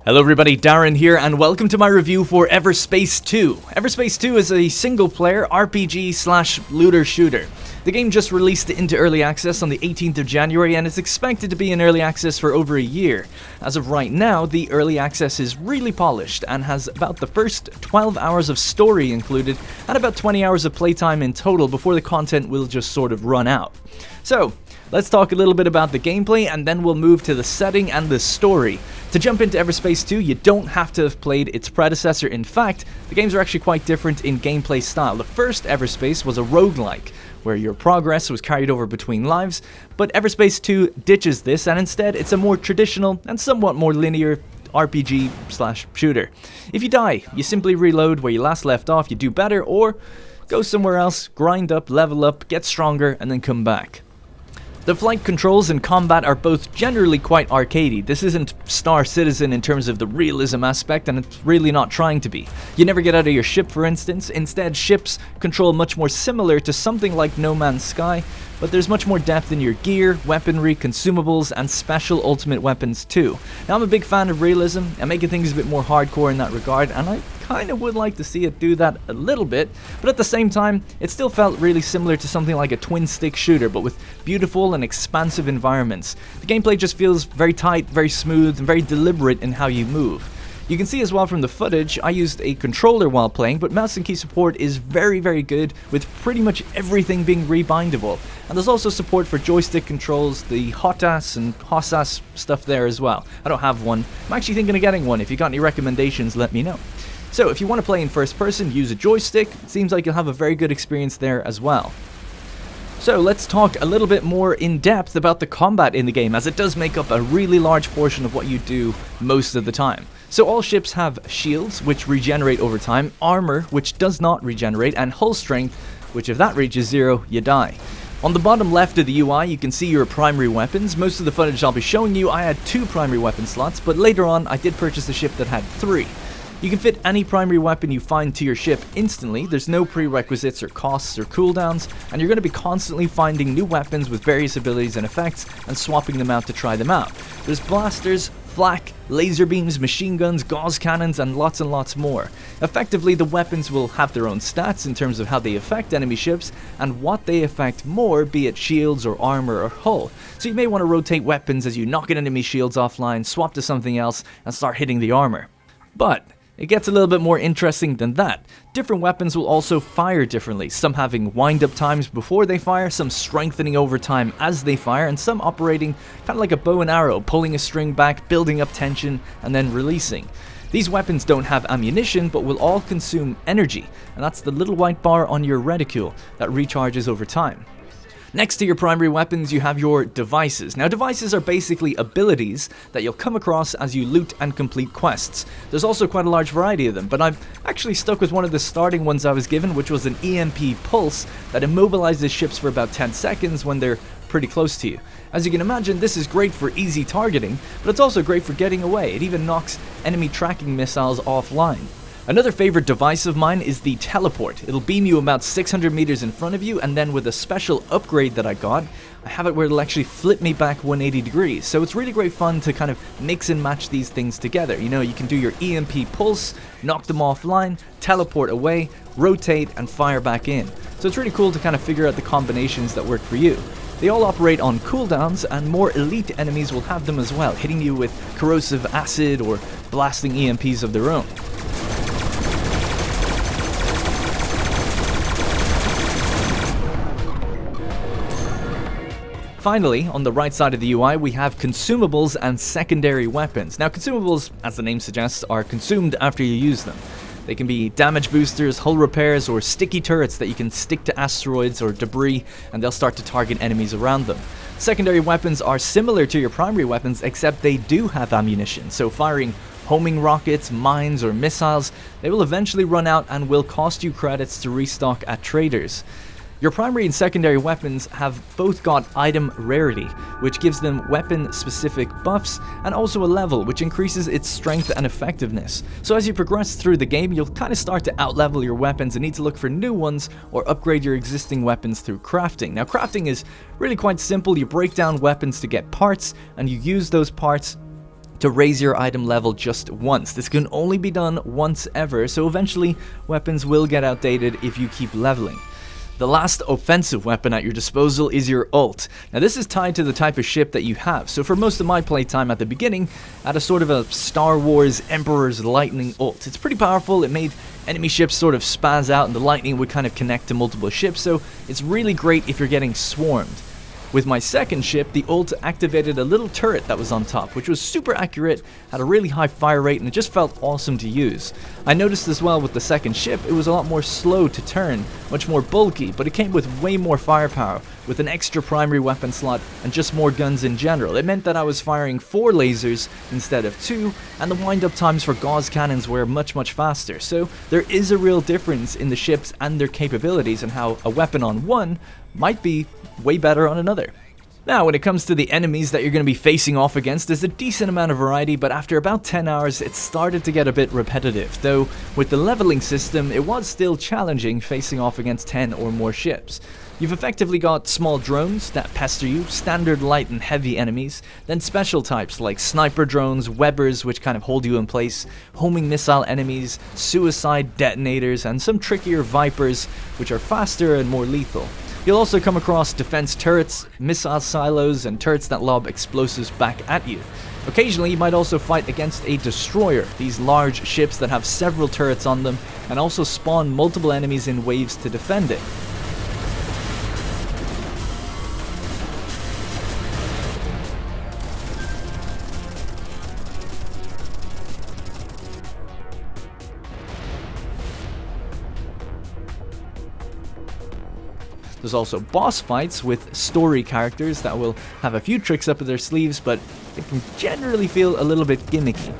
Hello everybody, Darren here, and welcome to my review for EVERSPACE 2. EVERSPACE 2 is a single-player RPG/looter shooter. The game just released into early access on the 18th of January, and it's expected to be in early access for over a year. As of right now, the early access is really polished and has about the first 12 hours of story included, and about 20 hours of playtime in total before the content will just sort of run out. So, let's talk a little bit about the gameplay, and then we'll move to the setting and the story. To jump into EVERSPACE 2, you don't have to have played its predecessor. In fact, the games are actually quite different in gameplay style. The first EVERSPACE was a roguelike, where your progress was carried over between lives, but EVERSPACE 2 ditches this, and instead it's a more traditional and somewhat more linear RPG/shooter. If you die, you simply reload where you last left off, you do better, or go somewhere else, grind up, level up, get stronger, and then come back. The flight controls and combat are both generally quite arcadey. This isn't Star Citizen in terms of the realism aspect, and it's really not trying to be. You never get out of your ship, for instance. Instead, ships control much more similar to something like No Man's Sky, but there's much more depth in your gear, weaponry, consumables, and special ultimate weapons too. Now, I'm a big fan of realism and making things a bit more hardcore in that regard, and I kind of would like to see it do that a little bit, but at the same time, it still felt really similar to something like a twin-stick shooter, but with beautiful and expansive environments. The gameplay just feels very tight, very smooth, and very deliberate in how you move. You can see as well from the footage, I used a controller while playing, but mouse and key support is very, very good, with pretty much everything being rebindable. And there's also support for joystick controls, the HOTAS and HOSAS stuff there as well. I don't have one. I'm actually thinking of getting one. If you got any recommendations, let me know. So if you want to play in first person, use a joystick. It seems like you'll have a very good experience there as well. So let's talk a little bit more in depth about the combat in the game, as it does make up a really large portion of what you do most of the time. So all ships have shields, which regenerate over time, armor, which does not regenerate, and hull strength, which if that reaches 0, you die. On the bottom left of the UI, you can see your primary weapons. Most of the footage I'll be showing you, I had 2 primary weapon slots, but later on I did purchase a ship that had 3. You can fit any primary weapon you find to your ship instantly. There's no prerequisites or costs or cooldowns, and you're going to be constantly finding new weapons with various abilities and effects and swapping them out to try them out. There's blasters, flak, laser beams, machine guns, gauze cannons, and lots more. Effectively, the weapons will have their own stats in terms of how they affect enemy ships and what they affect more, be it shields or armor or hull. So you may want to rotate weapons as you knock an enemy shields offline, swap to something else, and start hitting the armor. But it gets a little bit more interesting than that. Different weapons will also fire differently, some having wind-up times before they fire, some strengthening over time as they fire, and some operating kind of like a bow and arrow, pulling a string back, building up tension, and then releasing. These weapons don't have ammunition, but will all consume energy, and that's the little white bar on your reticule that recharges over time. Next to your primary weapons, you have your devices. Now, devices are basically abilities that you'll come across as you loot and complete quests. There's also quite a large variety of them, but I've actually stuck with one of the starting ones I was given, which was an Emp Pulse that immobilizes ships for about 10 seconds when they're pretty close to you. As you can imagine, this is great for easy targeting, but it's also great for getting away. It even knocks enemy tracking missiles offline. Another favorite device of mine is the teleport. It'll beam you about 600 meters in front of you, and then with a special upgrade that I got, I have it where it'll actually flip me back 180 degrees. So it's really great fun to kind of mix and match these things together. You know, you can do your Emp Pulse, knock them offline, teleport away, rotate, and fire back in. So it's really cool to kind of figure out the combinations that work for you. They all operate on cooldowns, and more elite enemies will have them as well, hitting you with corrosive acid or blasting EMPs of their own. Finally, on the right side of the UI, we have consumables and secondary weapons. Now, consumables, as the name suggests, are consumed after you use them. They can be damage boosters, hull repairs, or sticky turrets that you can stick to asteroids or debris, and they'll start to target enemies around them. Secondary weapons are similar to your primary weapons, except they do have ammunition, so firing homing rockets, mines, or missiles, they will eventually run out and will cost you credits to restock at traders. Your primary and secondary weapons have both got item rarity, which gives them weapon-specific buffs, and also a level, which increases its strength and effectiveness. So as you progress through the game, you'll kind of start to outlevel your weapons and need to look for new ones or upgrade your existing weapons through crafting. Now, crafting is really quite simple. You break down weapons to get parts, and you use those parts to raise your item level just once. This can only be done once ever, so eventually weapons will get outdated if you keep leveling. The last offensive weapon at your disposal is your ult. Now this is tied to the type of ship that you have, so for most of my playtime at the beginning, I had a sort of a Star Wars Emperor's Lightning ult. It's pretty powerful, it made enemy ships sort of spaz out and the lightning would kind of connect to multiple ships, so it's really great if you're getting swarmed. With my second ship, the ult activated a little turret that was on top, which was super accurate, had a really high fire rate, and it just felt awesome to use. I noticed as well with the second ship, it was a lot more slow to turn, much more bulky, but it came with way more firepower, with an extra primary weapon slot and just more guns in general. It meant that I was firing 4 lasers instead of 2, and the wind-up times for gauze cannons were much faster. So there is a real difference in the ships and their capabilities and how a weapon on one might be way better on another. Now, when it comes to the enemies that you're going to be facing off against, there's a decent amount of variety, but after about 10 hours, it started to get a bit repetitive. Though, with the leveling system, it was still challenging facing off against 10 or more ships. You've effectively got small drones that pester you, standard light and heavy enemies, then special types like sniper drones, webbers which kind of hold you in place, homing missile enemies, suicide detonators, and some trickier vipers which are faster and more lethal. You'll also come across defense turrets, missile silos, and turrets that lob explosives back at you. Occasionally, you might also fight against a destroyer, these large ships that have several turrets on them, and also spawn multiple enemies in waves to defend it. There's also boss fights with story characters that will have a few tricks up their sleeves, but it can generally feel a little bit gimmicky.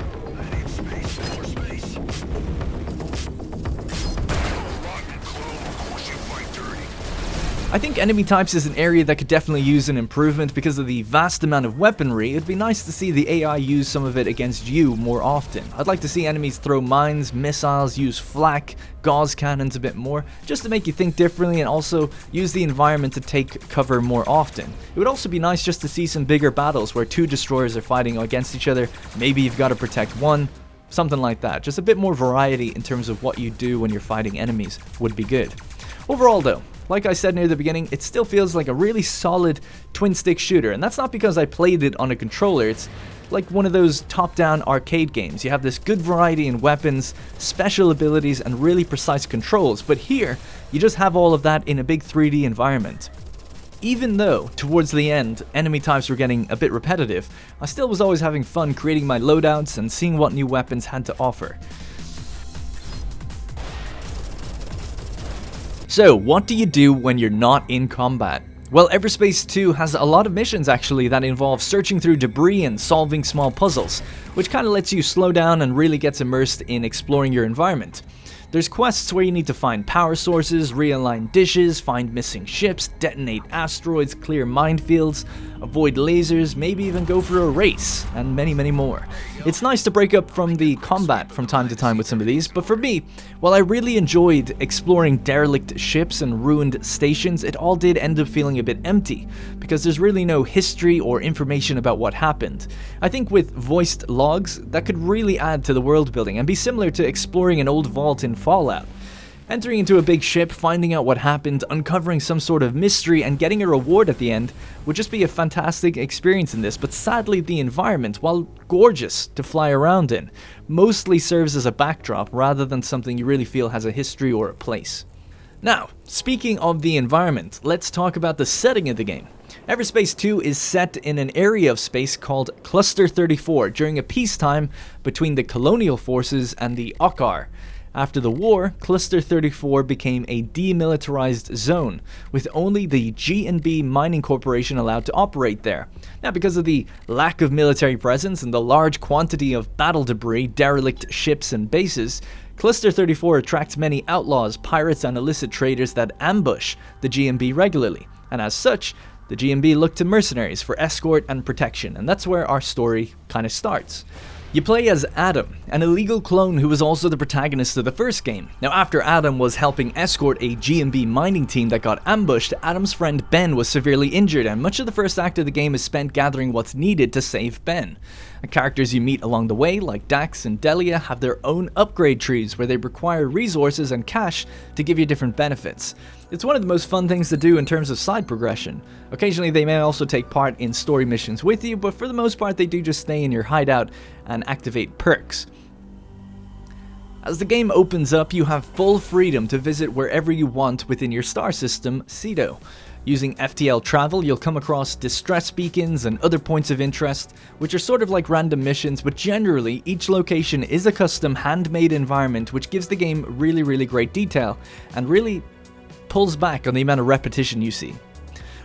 I think enemy types is an area that could definitely use an improvement because of the vast amount of weaponry. It'd be nice to see the AI use some of it against you more often. I'd like to see enemies throw mines, missiles, use flak, gauze cannons a bit more, just to make you think differently and also use the environment to take cover more often. It would also be nice just to see some bigger battles where 2 destroyers are fighting against each other. Maybe you've got to protect one, something like that. Just a bit more variety in terms of what you do when you're fighting enemies would be good. Overall though, like I said near the beginning, it still feels like a really solid twin-stick shooter, and that's not because I played it on a controller. It's like one of those top-down arcade games. You have this good variety in weapons, special abilities, and really precise controls, but here, you just have all of that in a big 3D environment. Even though, towards the end, enemy types were getting a bit repetitive, I still was always having fun creating my loadouts and seeing what new weapons had to offer. So, what do you do when you're not in combat? Well, EVERSPACE 2 has a lot of missions actually that involve searching through debris and solving small puzzles, which kind of lets you slow down and really gets immersed in exploring your environment. There's quests where you need to find power sources, realign dishes, find missing ships, detonate asteroids, clear minefields, avoid lasers, maybe even go for a race, and many more. It's nice to break up from the combat from time to time with some of these, but for me, while I really enjoyed exploring derelict ships and ruined stations, it all did end up feeling a bit empty, because there's really no history or information about what happened. I think with voiced logs, that could really add to the world building and be similar to exploring an old vault in Fallout. Entering into a big ship, finding out what happened, uncovering some sort of mystery, and getting a reward at the end would just be a fantastic experience in this, but sadly the environment, while gorgeous to fly around in, mostly serves as a backdrop rather than something you really feel has a history or a place. Now, speaking of the environment, let's talk about the setting of the game. EVERSPACE 2 is set in an area of space called Cluster 34 during a peacetime between the colonial forces and the Okkar. After the war, Cluster 34 became a demilitarized zone, with only the G&B Mining Corporation allowed to operate there. Now, because of the lack of military presence and the large quantity of battle debris, derelict ships and bases, Cluster 34 attracts many outlaws, pirates, and illicit traders that ambush the G&B regularly, and as such, the G&B look to mercenaries for escort and protection, and that's where our story kind of starts. You play as Adam, an illegal clone who was also the protagonist of the first game. Now, after Adam was helping escort a G&B mining team that got ambushed, Adam's friend Ben was severely injured, and much of the first act of the game is spent gathering what's needed to save Ben. The characters you meet along the way, like Dax and Delia, have their own upgrade trees where they require resources and cash to give you different benefits. It's one of the most fun things to do in terms of side progression. Occasionally they may also take part in story missions with you, but for the most part they do just stay in your hideout and activate perks. As the game opens up, you have full freedom to visit wherever you want within your star system, Cedo. Using FTL travel, you'll come across distress beacons and other points of interest, which are sort of like random missions, but generally each location is a custom handmade environment which gives the game really great detail and really pulls back on the amount of repetition you see.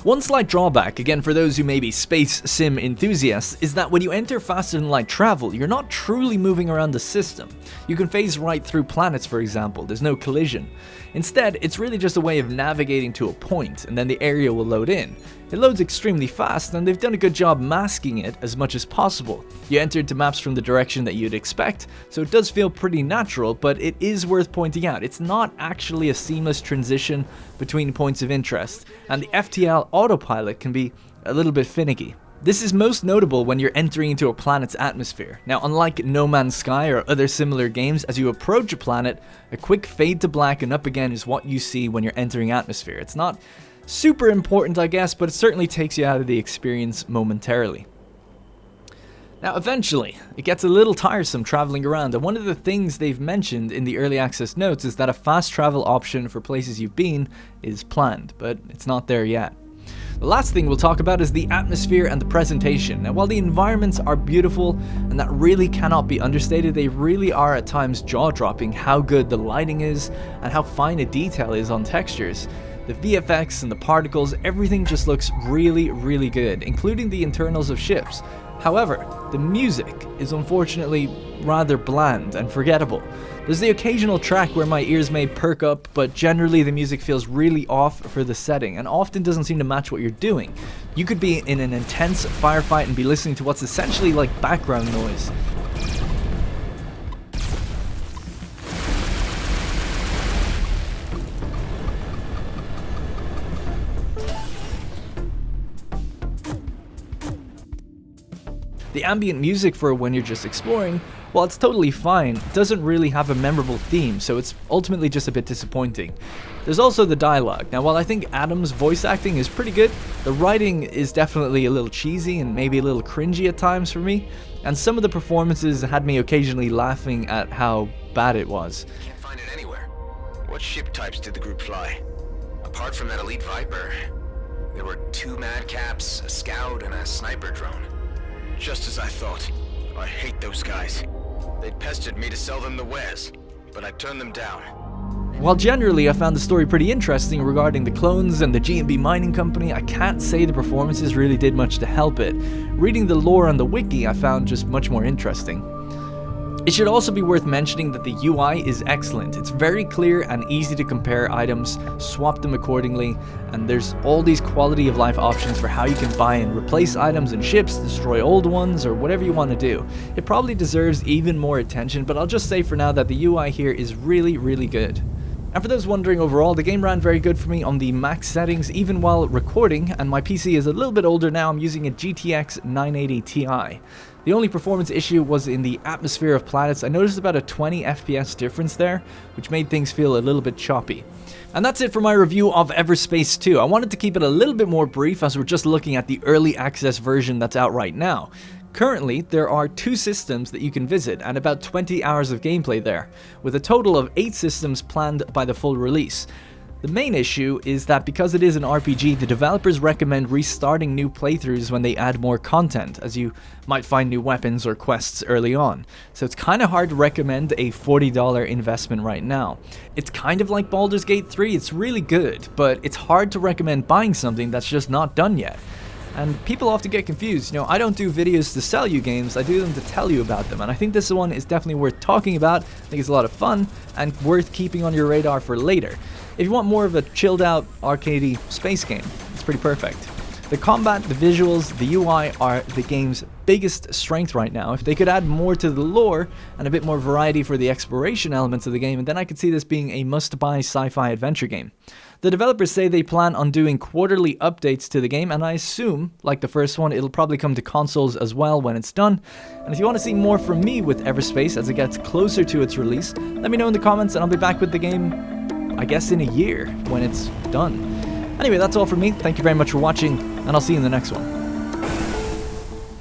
One slight drawback, again for those who may be space sim enthusiasts, is that when you enter faster than light travel, you're not truly moving around the system. You can phase right through planets, for example, there's no collision. Instead, it's really just a way of navigating to a point, and then the area will load in. It loads extremely fast, and they've done a good job masking it as much as possible. You enter into maps from the direction that you'd expect, so it does feel pretty natural, but it is worth pointing out, it's not actually a seamless transition between points of interest, and the FTL autopilot can be a little bit finicky. This is most notable when you're entering into a planet's atmosphere. Now, unlike No Man's Sky or other similar games, as you approach a planet, a quick fade to black and up again is what you see when you're entering atmosphere. It's not super important, I guess, but it certainly takes you out of the experience momentarily. Now, eventually, it gets a little tiresome traveling around, and one of the things they've mentioned in the early access notes is that a fast travel option for places you've been is planned, but it's not there yet. The last thing we'll talk about is the atmosphere and the presentation. Now, while the environments are beautiful, and that really cannot be understated, they really are at times jaw-dropping how good the lighting is and how fine a detail is on textures. The VFX and the particles, everything just looks really good, including the internals of ships. However, the music is unfortunately rather bland and forgettable. There's the occasional track where my ears may perk up, but generally the music feels really off for the setting and often doesn't seem to match what you're doing. You could be in an intense firefight and be listening to what's essentially like background noise. The ambient music for when you're just exploring, while it's totally fine, doesn't really have a memorable theme, so it's ultimately just a bit disappointing. There's also the dialogue. Now, while I think Adam's voice acting is pretty good, the writing is definitely a little cheesy and maybe a little cringy at times for me, and some of the performances had me occasionally laughing at how bad it was. Can't find it anywhere. What ship types did the group fly? Apart from that elite Viper, there were 2 Madcaps, a scout, and a sniper drone. Just as I thought. I hate those guys. They'd pestered me to sell them the wares, but I turned them down. While generally I found the story pretty interesting regarding the clones and the G&B mining company, I can't say the performances really did much to help it. Reading the lore on the wiki I found just much more interesting. It should also be worth mentioning that the UI is excellent. It's very clear and easy to compare items, swap them accordingly, and there's all these quality of life options for how you can buy and replace items and ships, destroy old ones, or whatever you want to do. It probably deserves even more attention, but I'll just say for now that the UI here is really good. And for those wondering, overall, the game ran very good for me on the max settings even while recording, and my PC is a little bit older now. I'm using a GTX 980 Ti. The only performance issue was in the atmosphere of planets. I noticed about a 20 FPS difference there, which made things feel a little bit choppy. And that's it for my review of EVERSPACE 2. I wanted to keep it a little bit more brief as we're just looking at the early access version that's out right now. Currently, there are 2 systems that you can visit and about 20 hours of gameplay there, with a total of 8 systems planned by the full release. The main issue is that because it is an RPG, the developers recommend restarting new playthroughs when they add more content, as you might find new weapons or quests early on. So it's kind of hard to recommend a $40 investment right now. It's kind of like Baldur's Gate 3, it's really good, but it's hard to recommend buying something that's just not done yet. And people often get confused. You know, I don't do videos to sell you games, I do them to tell you about them. And I think this one is definitely worth talking about. I think it's a lot of fun and worth keeping on your radar for later. If you want more of a chilled out, arcadey space game, it's pretty perfect. The combat, the visuals, the UI are the game's biggest strength right now. If they could add more to the lore and a bit more variety for the exploration elements of the game, then I could see this being a must-buy sci-fi adventure game. The developers say they plan on doing quarterly updates to the game, and I assume, like the first one, it'll probably come to consoles as well when it's done. And if you want to see more from me with EVERSPACE as it gets closer to its release, let me know in the comments and I'll be back with the game, I guess, in a year when it's done. Anyway, that's all from me. Thank you very much for watching, and I'll see you in the next one.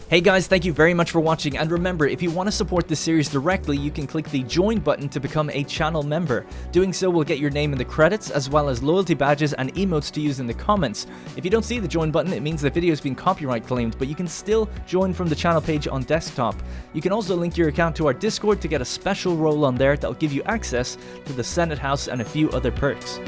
Hey guys, thank you very much for watching, and remember, if you want to support this series directly, you can click the join button to become a channel member. Doing so will get your name in the credits, as well as loyalty badges and emotes to use in the comments. If you don't see the join button, it means the video has been copyright claimed, but you can still join from the channel page on desktop. You can also link your account to our Discord to get a special role on there that will give you access to the Senate House and a few other perks.